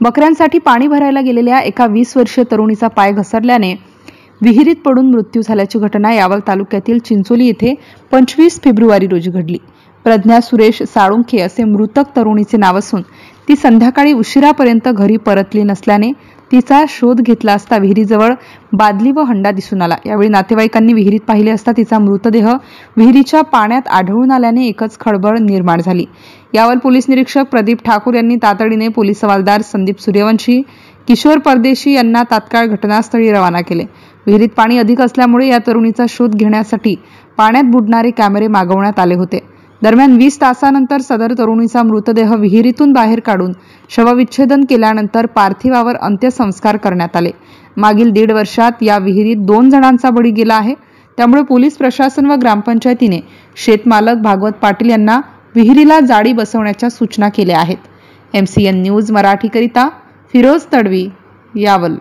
बकऱ्यांसाठी पाणी भरायला गेलेल्या एका 20 वर्षीय तरुणीचा पाय घसरल्याने विहिरीत पडून मृत्यू झाल्याची घटना यावल तालुक्यातील चिंचोली येथे 25 फेब्रुवारी रोजी घडली। प्रज्ञा सुरेश साळुंखे असे मृतक तरुणीचे नाव असून ती संध्याकाळी उशिरापर्यंत घरी परतली नसल्याने तिचा शोध घेतला असता विहिरीजवळ बादली व हंडा दिसून आला। यावेळी नातेवाईकांनी विहिरीत पाहिले असता तिचा मृतदेह विहिरीच्या पाण्यात आढळून आल्याने एकच खळबळ निर्माण झाली। यावल पोलीस निरीक्षक प्रदीप ठाकूर यांनी तातडीने पोलीस हवालदार संदीप सूर्यवंशी, किशोर परदेशी यांना तात्काळ घटनास्थळी रवाना केले। विहिरीत पाणी अधिक असल्यामुळे या तरुणीचा शोध घेण्यासाठी पाण्यात बुडणारे कॅमेरे मागवण्यात आले होते। दरम्यान 20 तासानंतर सदर तरुणीचा मृतदेह विहिरीतून बाहेर काढून शवविच्छेदन केल्यानंतर पार्थिवावर अंत्यसंस्कार करण्यात आले। मागील 1.5 वर्षात या विहिरीत 2 जणांचा बळी गेला आहे। त्यामुळे पोलीस प्रशासन व ग्रामपंचायतीने शेतमालक भागवत पाटील यांना विहिरीला जाळी बसवण्याच्या सूचना केल्या आहेत। MCN न्यूज मराठीकरिता फिरोज तडवी, यावल।